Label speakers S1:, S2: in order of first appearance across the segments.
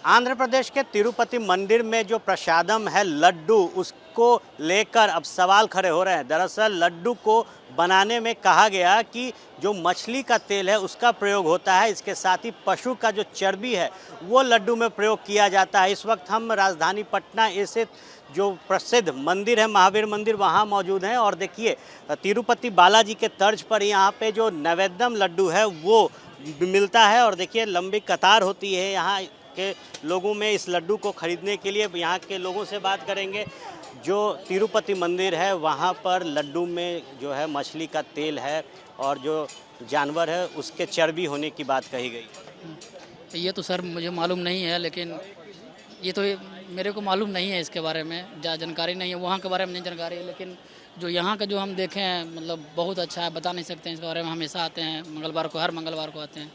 S1: आंध्र प्रदेश के तिरुपति मंदिर में जो प्रसादम है लड्डू, उसको लेकर अब सवाल खड़े हो रहे हैं। दरअसल लड्डू को बनाने में कहा गया कि जो मछली का तेल है उसका प्रयोग होता है, इसके साथ ही पशु का जो चर्बी है वो लड्डू में प्रयोग किया जाता है। इस वक्त हम राजधानी पटना स्थित जो प्रसिद्ध मंदिर है महावीर मंदिर वहाँ मौजूद हैं और देखिए तिरुपति बालाजी के तर्ज पर यहाँ पे जो नैवेद्यम लड्डू है वो मिलता है और देखिए लंबी कतार होती है यहाँ के लोगों में इस लड्डू को खरीदने के लिए। यहाँ के लोगों से बात करेंगे। जो तिरुपति मंदिर है वहाँ पर लड्डू में जो है मछली का तेल है और जो जानवर है उसके चर्बी होने की बात कही गई।
S2: ये तो सर मुझे मालूम नहीं है, लेकिन ये तो मेरे को मालूम नहीं है, इसके बारे में ज़्यादा जानकारी नहीं है। वहाँ के बारे में नहीं जानकारी है, लेकिन जो यहाँ का जो हम देखे हैं मतलब बहुत अच्छा है, बता नहीं सकते हैं इसके बारे में। हमेशा आते हैं मंगलवार को, हर मंगलवार को आते हैं।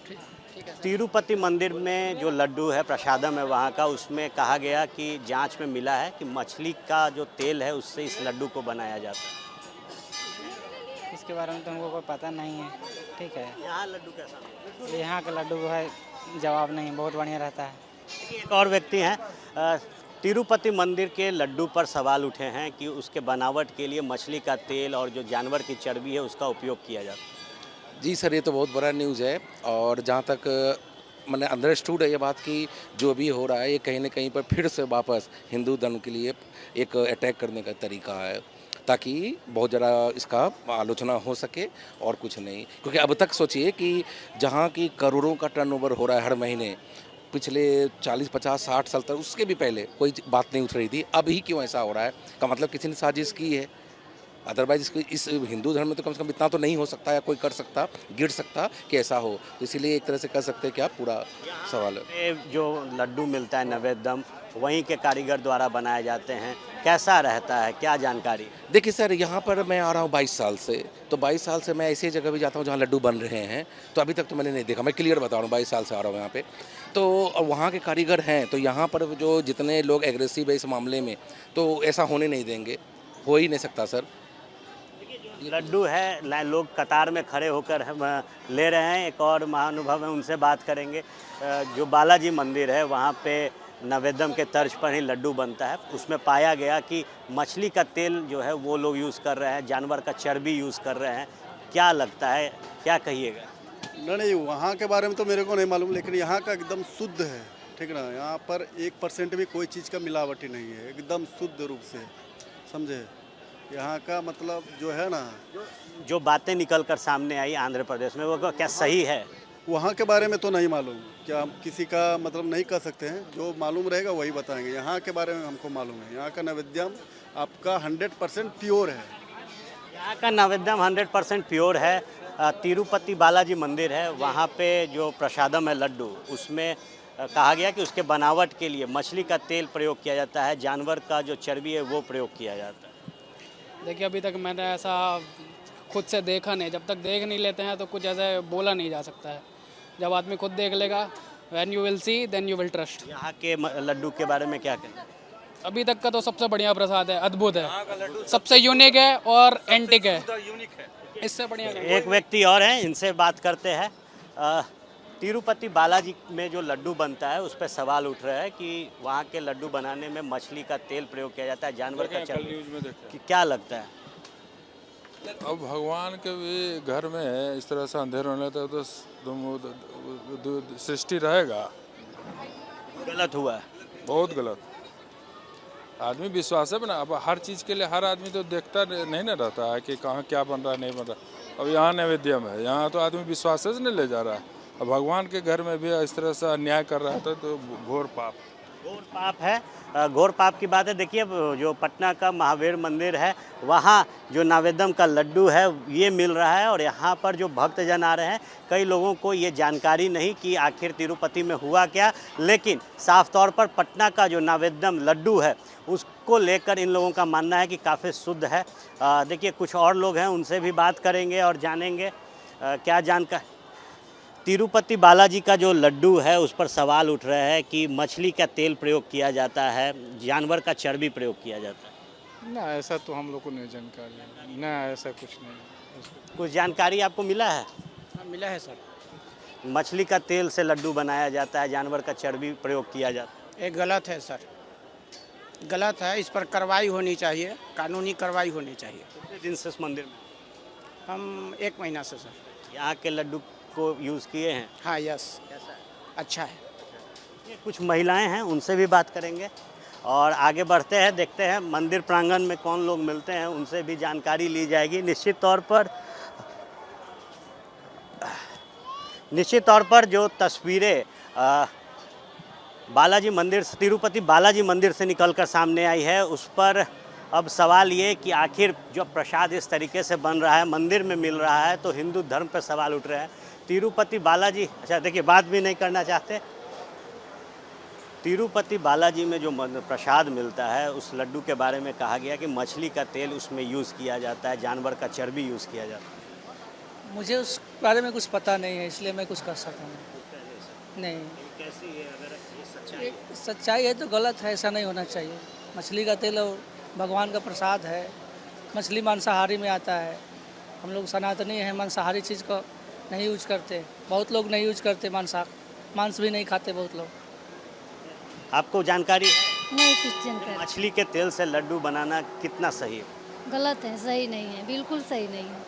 S2: ठीक है।
S1: तिरुपति मंदिर में जो लड्डू है प्रसादम है वहाँ का, उसमें कहा गया कि जांच में मिला है कि मछली का जो तेल है उससे इस लड्डू को बनाया जाता है।
S3: इसके बारे में तो हमको कोई पता नहीं है। ठीक है।
S1: यहाँ लड्डू कैसा?
S3: यहाँ का लड्डू है जवाब नहीं, बहुत बढ़िया रहता है।
S1: एक और व्यक्ति हैं, तिरुपति मंदिर के लड्डू पर सवाल उठे हैं कि उसके बनावट के लिए मछली का तेल और जो जानवर की चर्बी है उसका उपयोग किया जाता है।
S4: जी सर, ये तो बहुत बड़ा न्यूज़ है और जहाँ तक मैंने अंडरस्टूड है ये बात कि जो भी हो रहा है ये कहीं ना कहीं पर फिर से वापस हिंदू धर्म के लिए एक अटैक करने का तरीका है, ताकि बहुत ज़रा इसका आलोचना हो सके और कुछ नहीं। क्योंकि अब तक सोचिए कि जहाँ की करोड़ों का टर्नओवर हो रहा है हर महीने, पिछले 40, 50, 60 साल तक उसके भी पहले कोई बात नहीं उठ रही थी, अभी क्यों ऐसा हो रहा है? का मतलब किसी ने साजिश की है। अदरवाइज इस हिंदू धर्म में तो कम से कम इतना तो नहीं हो सकता या कोई कर सकता, गिर सकता कि ऐसा हो। तो इसीलिए एक तरह से कह सकते हैं कि आप पूरा सवाल है।
S1: ये जो लड्डू मिलता है नैवेद्यम वहीं के कारीगर द्वारा बनाए जाते हैं, कैसा रहता है, क्या जानकारी?
S4: देखिए सर, यहाँ पर मैं आ रहा हूँ 22 साल से, तो 22 साल से मैं ऐसी जगह भी जाता हूँ जहाँ लड्डू बन रहे हैं, तो अभी तक तो मैंने नहीं देखा। मैं क्लियर बता रहा हूँ, 22 साल से आ रहा हूँ यहाँ पे, तो वहाँ के कारीगर हैं। तो यहाँ पर जो जितने लोग एग्रेसिव है इस मामले में, तो ऐसा होने नहीं देंगे, हो ही नहीं सकता सर।
S1: लड्डू है, लोग कतार में खड़े होकर हम ले रहे हैं। एक और महानुभव है, उनसे बात करेंगे। जो बालाजी मंदिर है वहाँ पे नैवेद्यम के तर्ज पर ही लड्डू बनता है। उसमें पाया गया कि मछली का तेल जो है वो लोग यूज़ कर रहे हैं, जानवर का चर्बी यूज़ कर रहे हैं। क्या लगता है, क्या कहिएगा?
S5: नहीं, वहाँ के बारे में तो मेरे को नहीं मालूम, लेकिन यहाँ का एकदम शुद्ध है। ठीक ना, यहाँ पर 1% भी कोई चीज़ का मिलावटी नहीं है, एकदम शुद्ध रूप से, समझे। यहाँ का मतलब जो है ना,
S1: जो बातें निकल कर सामने आई आंध्र प्रदेश में, वो क्या सही है?
S5: वहाँ के बारे में तो नहीं मालूम, क्या हम किसी का मतलब नहीं कह सकते हैं। जो मालूम रहेगा वही बताएंगे। यहाँ के बारे में हमको मालूम है, यहाँ का नैवेद्यम आपका 100% प्योर है।
S1: यहाँ का नैवेद्यम 100% प्योर है। तिरुपति बालाजी मंदिर है, वहाँ पे जो प्रसादम है लड्डू, उसमें कहा गया कि उसके बनावट के लिए मछली का तेल प्रयोग किया जाता है, जानवर का जो चर्बी है वो प्रयोग किया जाता है।
S6: देखिए, अभी तक मैंने ऐसा खुद से देखा नहीं। जब तक देख नहीं लेते हैं तो कुछ ऐसे बोला नहीं जा सकता है। जब आदमी खुद देख लेगा, when you will see then you will trust.
S1: यहाँ के लड्डू के बारे में क्या कहें?
S6: अभी तक का तो सबसे बढ़िया प्रसाद है, अद्भुत है, सबसे यूनिक है और एंटिक है, इससे बढ़िया नहीं।
S1: एक व्यक्ति और हैं, इनसे बात करते हैं। तिरुपति बालाजी में जो लड्डू बनता है उस पर सवाल उठ रहा है कि वहाँ के लड्डू बनाने में मछली का तेल प्रयोग किया जाता है, जानवर का चर्बी। कि क्या लगता है?
S7: अब भगवान के भी घर में इस तरह से अंधेर होने तो सृष्टि रहेगा।
S1: गलत हुआ है,
S7: बहुत गलत। आदमी विश्वास है ना, अब हर चीज़ के लिए हर आदमी तो देखता नहीं ना रहता है कि कहाँ क्या बन रहा है, नहीं बन रहा। अब यहाँ नैवेद्यम है, यहाँ तो आदमी विश्वास से नहीं ले जा रहा है। अब भगवान के घर में भी इस तरह से अन्याय कर रहा था तो घोर पाप
S1: है। घोर पाप की बात है। देखिए, जो पटना का महावीर मंदिर है वहाँ जो नैवेद्यम का लड्डू है ये मिल रहा है और यहाँ पर जो भक्तजन आ रहे हैं, कई लोगों को ये जानकारी नहीं कि आखिर तिरुपति में हुआ क्या, लेकिन साफ तौर पर पटना का जो नैवेद्यम लड्डू है उसको लेकर इन लोगों का मानना है कि काफ़ी शुद्ध है। देखिए, कुछ और लोग हैं, उनसे भी बात करेंगे और जानेंगे क्या जानकारी। तिरुपति बालाजी का जो लड्डू है उस पर सवाल उठ रहा है कि मछली का तेल प्रयोग किया जाता है, जानवर का चर्बी प्रयोग किया जाता है।
S8: ना, ऐसा तो हम लोग को नहीं जानकारी। ना, ऐसा कुछ नहीं।
S1: कुछ जानकारी आपको मिला है?
S2: हाँ, मिला है सर।
S1: मछली का तेल से लड्डू बनाया जाता है, जानवर का चर्बी प्रयोग किया जाता है।
S8: ये गलत है सर, गलत है। इस पर कार्रवाई होनी चाहिए, कानूनी कार्रवाई होनी चाहिए।
S1: कितने दिन से इस मंदिर में
S8: हम 1 महीना से सर।
S1: यहाँ के लड्डू को यूज़ किए हैं?
S8: हाँ यस,
S1: कैसा है?
S8: अच्छा है।
S1: ये कुछ महिलाएं हैं, उनसे भी बात करेंगे और आगे बढ़ते हैं, देखते हैं मंदिर प्रांगण में कौन लोग मिलते हैं, उनसे भी जानकारी ली जाएगी। निश्चित तौर पर जो तस्वीरें बालाजी मंदिर, तिरुपति बालाजी मंदिर से निकलकर सामने आई है, उस पर अब सवाल ये कि आखिर जो प्रसाद इस तरीके से बन रहा है, मंदिर में मिल रहा है, तो हिंदू धर्म पर सवाल उठ रहे हैं। तिरुपति बालाजी, अच्छा देखिए, बात भी नहीं करना चाहते। तिरुपति बालाजी में जो प्रसाद मिलता है, उस लड्डू के बारे में कहा गया कि मछली का तेल उसमें यूज़ किया जाता है, जानवर का चर्बी यूज़ किया जाता है।
S9: मुझे उस बारे में कुछ पता नहीं है, इसलिए मैं कुछ कर सकता नहीं।
S1: कैसी है? अगर ये सच्चाई
S9: ये सच्चाई है तो गलत है, ऐसा नहीं होना चाहिए। मछली का तेल और भगवान का प्रसाद है। मछली मांसाहारी में आता है। हम लोग सनातनी हैं, मांसाहारी चीज़ को नहीं यूज करते। बहुत लोग नहीं यूज करते, मांस भी नहीं खाते बहुत लोग।
S1: आपको जानकारी है?
S10: नहीं, कुछ जानकारी।
S1: मछली के तेल से लड्डू बनाना कितना सही है?
S10: गलत है, सही नहीं है, बिल्कुल सही नहीं है।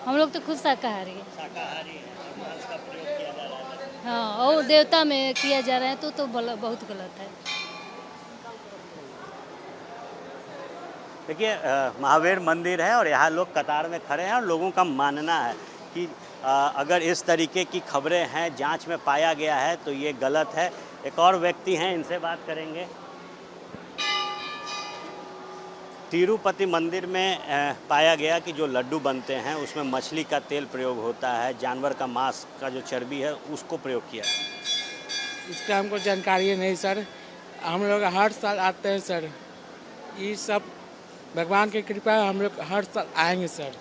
S10: हम लोग तो खुद शाकाहारी है।
S1: शाकाहारी है, मांस का प्रयोग किया जा रहा है।
S10: हाँ, और देवता में किया जा रहा है तो बहुत गलत है।
S1: देखिए, महावीर मंदिर है और यहाँ लोग कतार में खड़े हैं और लोगों का मानना है कि अगर इस तरीके की खबरें हैं, जांच में पाया गया है तो ये गलत है। एक और व्यक्ति हैं, इनसे बात करेंगे। तिरुपति मंदिर में पाया गया कि जो लड्डू बनते हैं उसमें मछली का तेल प्रयोग होता है, जानवर का मांस का जो चर्बी है उसको प्रयोग किया है।
S11: इसका हमको जानकारी नहीं सर। हम लोग हर साल आते हैं सर। ये सब भगवान की कृपा है, हम लोग हर साल आएंगे सर।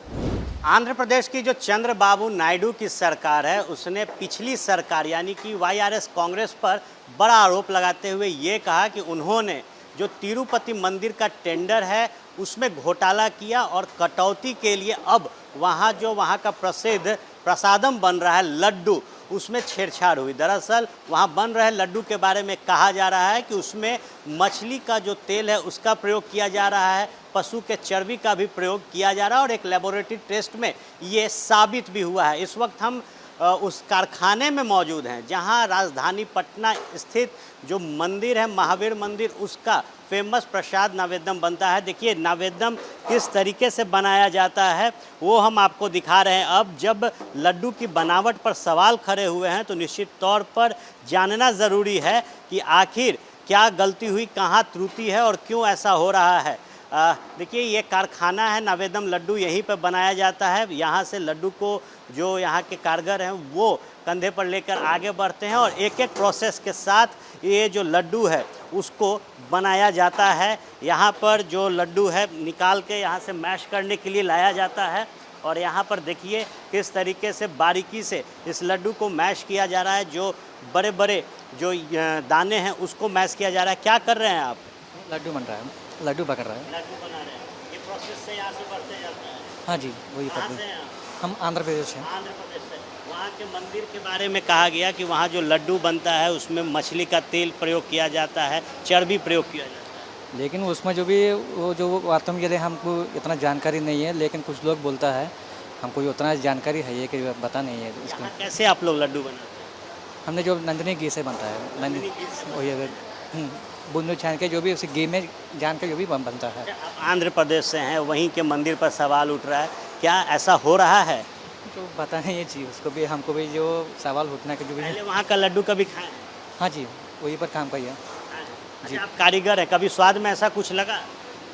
S1: आंध्र प्रदेश की जो चंद्रबाबू नायडू की सरकार है, उसने पिछली सरकार यानी कि वाईआरएस कांग्रेस पर बड़ा आरोप लगाते हुए ये कहा कि उन्होंने जो तिरुपति मंदिर का टेंडर है उसमें घोटाला किया और कटौती के लिए अब वहाँ का प्रसिद्ध प्रसादम बन रहा है लड्डू, उसमें छेड़छाड़ हुई। दरअसल वहाँ बन रहे लड्डू के बारे में कहा जा रहा है कि उसमें मछली का जो तेल है उसका प्रयोग किया जा रहा है, पशु के चर्बी का भी प्रयोग किया जा रहा है और एक लेबोरेटरी टेस्ट में ये साबित भी हुआ है। इस वक्त हम उस कारखाने में मौजूद हैं जहां राजधानी पटना स्थित जो मंदिर है महावीर मंदिर, उसका फेमस प्रसाद नवेद्यम बनता है। देखिए नवेद्यम किस तरीके से बनाया जाता है वो हम आपको दिखा रहे हैं। अब जब लड्डू की बनावट पर सवाल खड़े हुए हैं तो निश्चित तौर पर जानना ज़रूरी है कि आखिर क्या गलती हुई, कहाँ त्रुटि है और क्यों ऐसा हो रहा है। देखिए ये कारखाना है, नवेद्यम लड्डू यहीं पर बनाया जाता है। यहाँ से लड्डू को जो यहाँ के कारीगर हैं वो कंधे पर लेकर आगे बढ़ते हैं और एक एक प्रोसेस के साथ ये जो लड्डू है उसको बनाया जाता है। यहाँ पर जो लड्डू है निकाल के यहाँ से मैश करने के लिए लाया जाता है और यहाँ पर देखिए किस तरीके से बारीकी से इस लड्डू को मैश किया जा रहा है। जो बड़े बड़े जो दाने हैं उसको मैश किया जा रहा है। क्या कर रहे हैं आप?
S9: लड्डू बन रहा है, लड्डू पकड़ रहा है।
S1: लड्डू बना रहे हैं। ये प्रोसेस से यहाँ से बढ़ते जाता है।
S9: हाँ जी, वही
S1: कहाँ
S9: पकड़।
S1: से हैं आप?
S9: हम आंध्र प्रदेश हैं।
S1: आंध्र प्रदेश से। वहाँ के मंदिर के बारे में कहा गया कि वहाँ जो लड्डू बनता है उसमें मछली का तेल प्रयोग किया जाता है, चर्बी प्रयोग किया जाता है।
S9: लेकिन उसमें जो भी वो जो वास्तव के लिए हमको इतना जानकारी नहीं है, लेकिन कुछ लोग बोलता है हमको उतना जानकारी है ये कि पता नहीं है इसका।
S1: यहाँ कैसे आप लोग लड्डू बनाते हैं?
S9: हमने जो नंदिनी घी से बनता है, नंदिनी वही अगर बूंदू छान के जो भी उसी घी में जान के जो भी बनता है।
S1: आप आंध्र प्रदेश से हैं, वहीं के मंदिर पर सवाल उठ रहा है, क्या ऐसा हो रहा है?
S9: तो पता नहीं ये चीज़, उसको भी हमको भी जो सवाल उठना के जो भी
S1: पहले वहाँ का लड्डू कभी खाए?
S9: हाँ जी, वही पर काम किया।
S1: अच्छा, आप कारीगर हैं, कभी स्वाद में ऐसा कुछ लगा?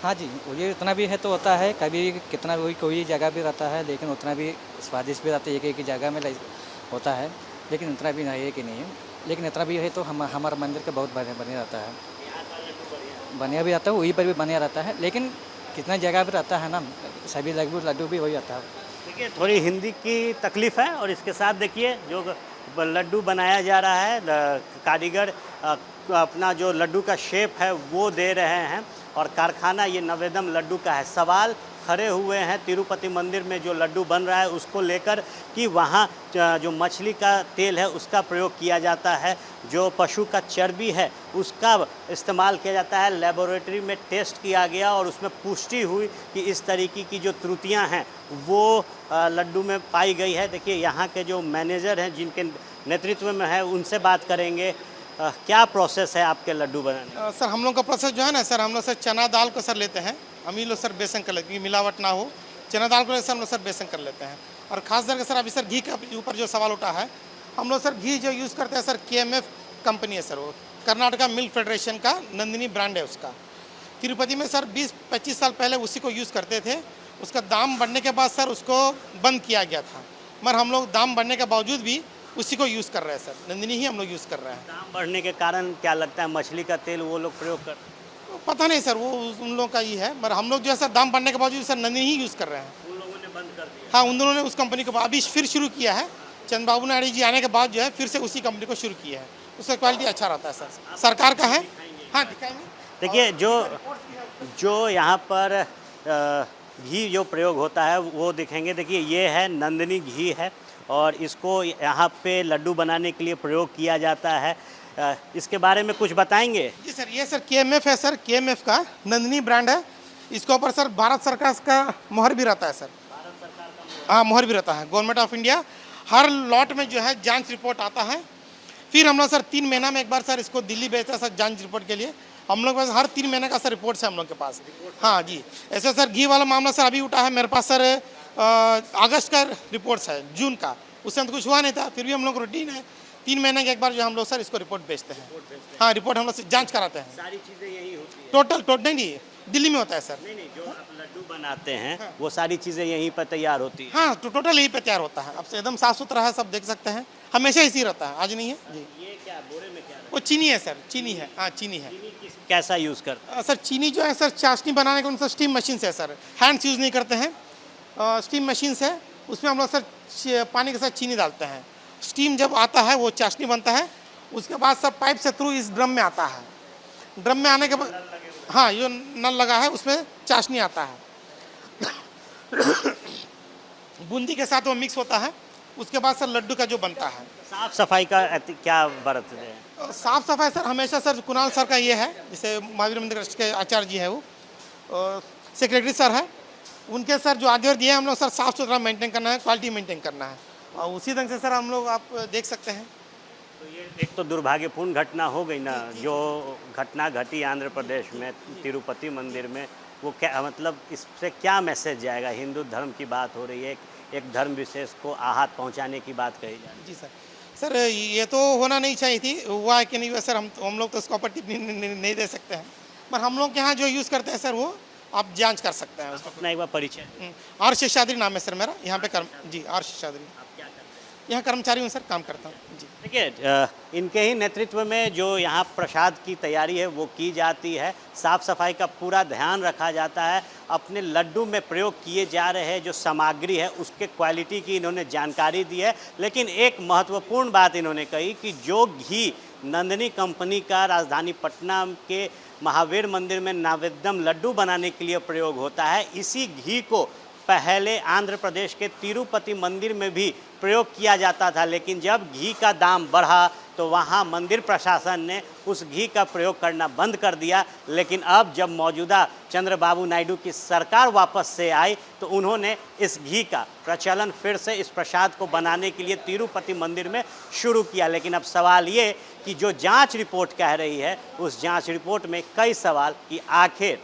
S9: हाँ जी, ये उतना भी है तो होता है, कभी कितना भी कोई जगह भी रहता है लेकिन उतना भी स्वादिष्ट भी रहता है। एक जगह में होता है लेकिन उतना भी नहीं है कि नहीं है, लेकिन इतना भी है तो हमारा मंदिर का बहुत बने रहता है, बढ़िया भी रहता है, वहीं पर भी बढ़िया रहता है। लेकिन कितना जगह भी रहता है ना, सभी लड्डू भी वही आता है।
S1: देखिए थोड़ी हिंदी की तकलीफ़ है और इसके साथ देखिए जो लड्डू बनाया जा रहा है, कारीगर अपना जो लड्डू का शेप है वो दे रहे हैं और कारखाना ये नवेद्यम लड्डू का है। सवाल खड़े हुए हैं तिरुपति मंदिर में जो लड्डू बन रहा है उसको लेकर कि वहाँ जो मछली का तेल है उसका प्रयोग किया जाता है, जो पशु का चर्बी है उसका इस्तेमाल किया जाता है। लेबोरेटरी में टेस्ट किया गया और उसमें पुष्टि हुई कि इस तरीके की जो त्रुटियां हैं वो लड्डू में पाई गई है। देखिए यहाँ के जो मैनेजर हैं जिनके नेतृत्व में है उनसे बात करेंगे। क्या प्रोसेस है आपके लड्डू बनाने?
S12: सर हम लोग का प्रोसेस जो है ना सर, हम लोग सर चना दाल को सर लेते हैं, हम ही लोग सर बेसन कर लेते हैं, मिलावट ना हो। चना दाल को सर हम लोग सर बेसन कर लेते हैं। और खास करके सर अभी सर घी के ऊपर जो सवाल उठा है, हम लोग सर घी जो यूज़ करते हैं सर KMF कंपनी है सर, वो कर्नाटका मिल्क फेडरेशन का नंदिनी ब्रांड है उसका। तिरुपति में सर 20-25 साल पहले उसी को यूज़ करते थे, उसका दाम बढ़ने के बाद सर उसको बंद किया गया था, मगर हम लोग दाम बढ़ने के बावजूद भी उसी को यूज़ कर रहे हैं सर, नंदिनी ही हम लोग यूज़ कर रहे हैं।
S1: दाम बढ़ने के कारण क्या लगता है मछली का तेल वो लोग प्रयोग कर?
S12: पता नहीं सर, वो उन लोगों का ही है, मगर हम लोग जो है सर दाम बढ़ने के बावजूद सर नंदिनी ही यूज़ कर रहे हैं।
S1: उन लोगों ने बंद कर दिया?
S12: हाँ, उन दोनों ने उस कंपनी को अभी फिर शुरू किया है। चंद्रबाबू नायडू जी आने के बाद जो है फिर से उसी कंपनी को शुरू किया है, उसका क्वालिटी अच्छा रहता है सर, सरकार का है। हाँ दिखाएंगे।
S1: देखिए जो यहाँ पर घी जो प्रयोग होता है वो दिखेंगे। देखिए ये है नंदिनी घी है और इसको यहाँ पे लड्डू बनाने के लिए प्रयोग किया जाता है। इसके बारे में कुछ बताएंगे?
S12: जी सर, ये सर KMF है सर, KMF का नंदिनी ब्रांड है। इसके ऊपर सर भारत सरकार का मोहर भी रहता है सर। भारत सरकार का हाँ मोहर भी रहता है, government of India. Her lot में जो है जांच रिपोर्ट आता है, फिर हम लोग सर 3 महीना में एक बार सर इसको दिल्ली भेजते हैं सर जांच रिपोर्ट के लिए। हम लोग के पास हर 3 महीने का सर रिपोर्ट है हम लोग के पास। हाँ जी, ऐसे सर घी वाला मामला सर अभी उठा है मेरे पास सर, अगस्त का रिपोर्ट्स है, जून का, उससे तो कुछ हुआ नहीं था, फिर भी हम लोग रूटीन है 3 महीने के एक बार जो हम लोग सर इसको रिपोर्ट भेजते हैं। हाँ, रिपोर्ट हम लोग जांच कराते हैं।
S1: सारी चीज़ें यही होती है?
S12: टोटल नहीं, दिल्ली में होता है सर।
S1: नहीं, जो आप लड्डू बनाते हैं वो सारी चीज़ें यहीं पर तैयार होती है?
S12: हाँ, तो टोटल यहीं पे तैयार होता है। अब से एकदम साफ सुथरा है, सब देख सकते हैं, हमेशा इसी रहता है, आज नहीं है जी।
S1: ये क्या बोरे में क्या?
S12: वो चीनी है सर, चीनी है। हाँ चीनी है।
S1: कैसा यूज़ करते
S12: सर चीनी जो है सर चाशनी बनाने के उनसे स्टीम मशीन से है सर, हैंड्स यूज़ नहीं करते हैं, स्टीम मशीन से। उसमें हम लोग सर पानी के साथ चीनी डालते हैं, स्टीम जब आता है वो चाशनी बनता है। उसके बाद सर पाइप से थ्रू इस ड्रम में आता है, ड्रम में आने के बाद हाँ ये नल लगा है उसमें चाशनी आता है, बूंदी के साथ वो मिक्स होता है। उसके बाद सर लड्डू का जो बनता है।
S1: साफ सफाई का क्या बरतते हैं?
S12: साफ सफाई सर हमेशा सर कुणाल सर का ये है, जैसे महावीर मंदिर ट्रस्ट के आचार्य जी है वो, सेक्रेटरी सर है, उनके सर जो आगे दिए हम लोग सर साफ सुथरा मेंटेन करना है, क्वालिटी मेंटेन करना है, और उसी ढंग से सर हम लोग आप देख सकते हैं।
S1: तो ये एक तो दुर्भाग्यपूर्ण घटना हो गई ना, जो घटना घटी आंध्र प्रदेश में तिरुपति मंदिर में, वो क्या मतलब इससे क्या मैसेज जाएगा? हिंदू धर्म की बात हो रही है, एक धर्म विशेष को आहत पहुंचाने की बात कही जा रही है।
S12: जी सर ये तो होना नहीं चाहिए थी, हुआ है कि नहीं हुआ सर हम लोग तो इसको ऊपर टिप्पणी नहीं दे सकते हैं, पर हम लोग यहाँ जो यूज़ करते हैं सर वो आप जांच कर सकते हैं।
S1: अपना एक बार परिचय।
S12: आर शेषाद्री नाम है सर मेरा, यहाँ पे जी आर शेषाद्री, यहाँ कर्मचारी हूँ सर, काम करता हूँ जी।
S1: देखिए इनके ही नेतृत्व में जो यहाँ प्रसाद की तैयारी है वो की जाती है, साफ़ सफाई का पूरा ध्यान रखा जाता है। अपने लड्डू में प्रयोग किए जा रहे जो सामग्री है उसके क्वालिटी की इन्होंने जानकारी दी है। लेकिन एक महत्वपूर्ण बात इन्होंने कही कि जो घी नंदिनी कंपनी का राजधानी पटना के महावीर मंदिर में नैवेद्यम लड्डू बनाने के लिए प्रयोग होता है, इसी घी को पहले आंध्र प्रदेश के तिरुपति मंदिर में भी प्रयोग किया जाता था। लेकिन जब घी का दाम बढ़ा तो वहाँ मंदिर प्रशासन ने उस घी का प्रयोग करना बंद कर दिया। लेकिन अब जब मौजूदा चंद्रबाबू नायडू की सरकार वापस से आई तो उन्होंने इस घी का प्रचलन फिर से इस प्रसाद को बनाने के लिए तिरुपति मंदिर में शुरू किया। लेकिन अब सवाल ये कि जो जांच रिपोर्ट कह रही है, उस जांच रिपोर्ट में कई सवाल कि आखिर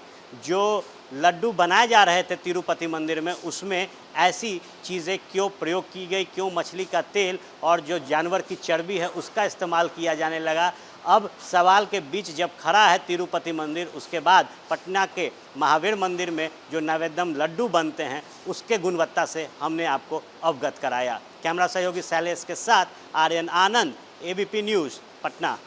S1: जो लड्डू बनाए जा रहे थे तिरुपति मंदिर में उसमें ऐसी चीज़ें क्यों प्रयोग की गई, क्यों मछली का तेल और जो जानवर की चर्बी है उसका इस्तेमाल किया जाने लगा। अब सवाल के बीच जब खड़ा है तिरुपति मंदिर, उसके बाद पटना के महावीर मंदिर में जो नैवेद्यम लड्डू बनते हैं उसके गुणवत्ता से हमने आपको अवगत कराया। कैमरा सहयोगी शैलेश के साथ आर्यन आनंद, ABP न्यूज़, पटना।